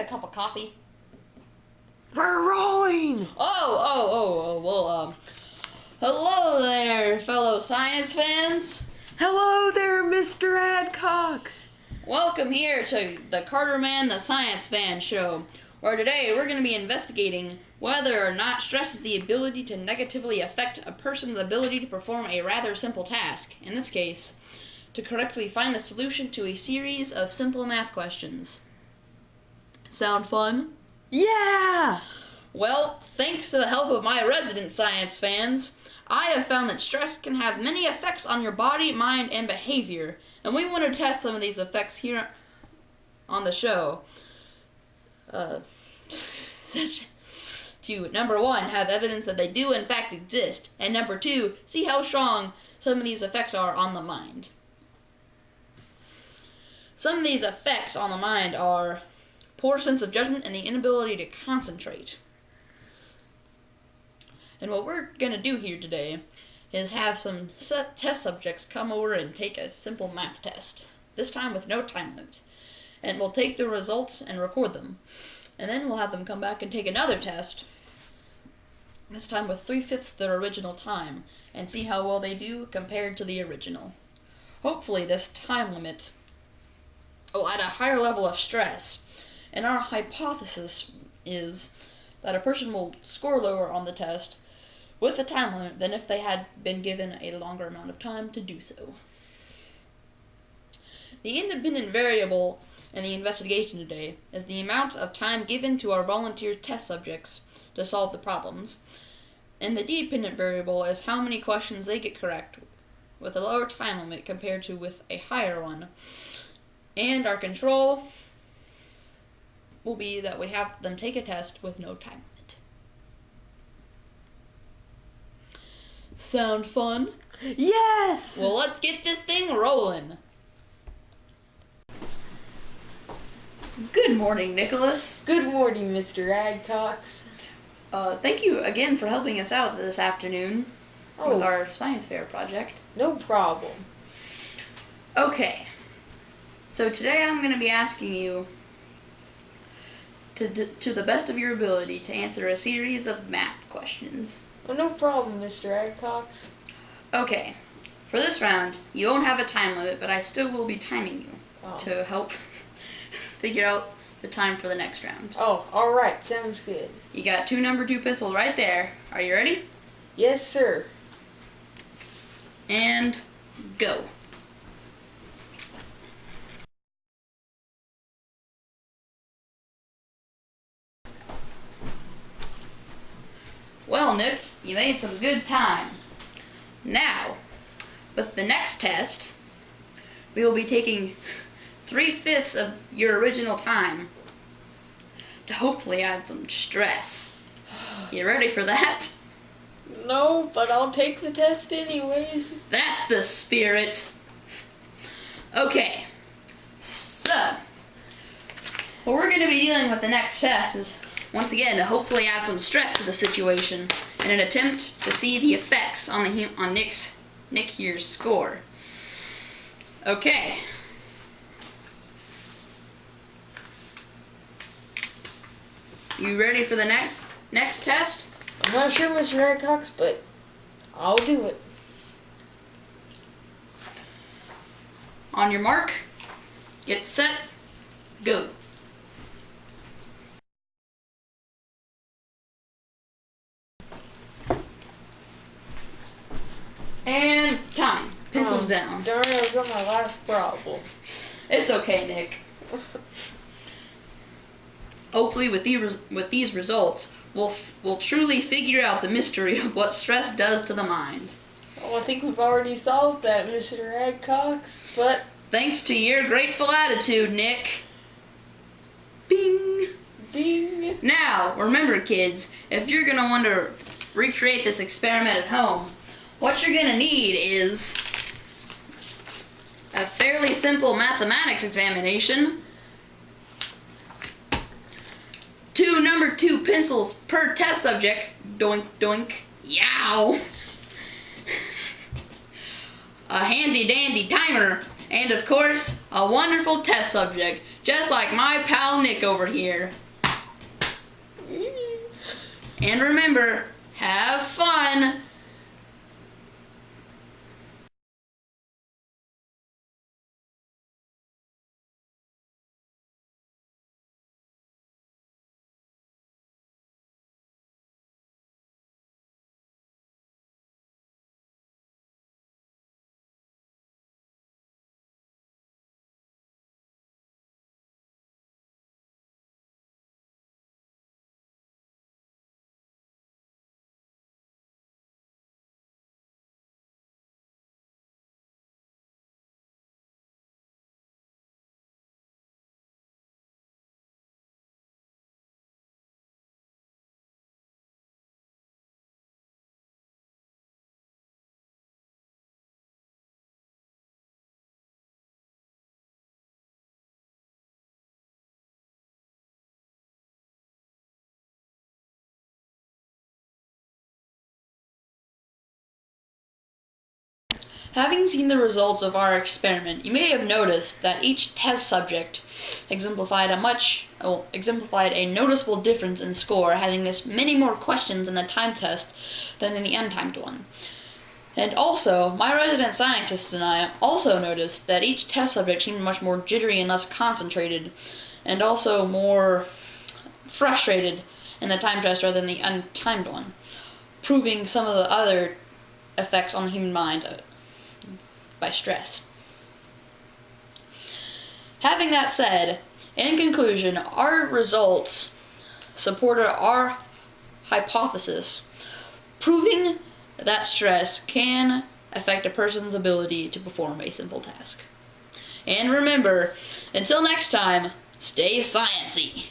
a cup of coffee? We're rolling! Well, hello there, fellow science fans. Hello there, Mr. Adcox. Welcome here to the Carterman the Science Fan show, where today we're going to be investigating whether or not stress has the ability to negatively affect a person's ability to perform a rather simple task. In this case, to correctly find the solution to a series of simple math questions. Sound fun? Yeah! Well, thanks to the help of my resident science fans, I have found that stress can have many effects on your body, mind, and behavior, and we want to test some of these effects here on the show. To, number one, have evidence that they do in fact exist, and number two, see how strong some of these effects are on the mind. Some of these effects on the mind are poor sense of judgment and the inability to concentrate. And what we're going to do here today is have some test subjects come over and take a simple math test, this time with no time limit. And we'll take the results and record them. And then we'll have them come back and take another test, this time with 3/5 their original time, and see how well they do compared to the original. Hopefully this time limit will add a higher level of stress. And our hypothesis is that a person will score lower on the test with a time limit than if they had been given a longer amount of time to do so. The independent variable in the investigation today is the amount of time given to our volunteer test subjects to solve the problems, and the dependent variable is how many questions they get correct with a lower time limit compared to with a higher one. And our control will be that we have them take a test with no time limit. Sound fun? Yes! Well, let's get this thing rolling. Good morning, Nicholas. Good morning, Mr. Adcox. Thank you again for helping us out this afternoon with our science fair project. No problem. Okay, so today I'm going to be asking you to the best of your ability to answer a series of math questions. Oh, no problem, Mr. Adcox. Okay, for this round, you won't have a time limit, but I still will be timing you to help figure out the time for the next round. Oh, alright, sounds good. You got two number 2 pencils right there. Are you ready? Yes, sir. And go. Well, Nick, you made some good time. Now, with the next test, we will be taking 3/5 of your original time to hopefully add some stress. You ready for that? No, but I'll take the test anyways. That's the spirit. Okay, so what we're going to be dealing with the next test is, once again, to hopefully add some stress to the situation in an attempt to see the effects on Nick here's score. Okay. You ready for the next test? I'm not sure, Mr. Adcox, but I'll do it. On your mark, get set, go. And time. Pencils down. Darn, I was on my last problem. It's okay, Nick. Hopefully with these results, we'll truly figure out the mystery of what stress does to the mind. Oh, I think we've already solved that, Mr. Adcox, but thanks to your grateful attitude, Nick. Bing! Bing! Now, remember kids, if you're going to want to recreate this experiment at home, what you're going to need is a fairly simple mathematics examination, 2 number 2 pencils per test subject, doink doink, yow, a handy dandy timer, and of course, a wonderful test subject, just like my pal Nick over here. And remember, have fun! Having seen the results of our experiment, you may have noticed that each test subject exemplified a noticeable difference in score, having this many more questions in the time test than in the untimed one. And also, my resident scientist and I also noticed that each test subject seemed much more jittery and less concentrated, and also more frustrated in the time test rather than the untimed one, proving some of the other effects on the human mind by stress. Having that said, in conclusion, our results supported our hypothesis, proving that stress can affect a person's ability to perform a simple task. And remember, until next time, stay sciencey.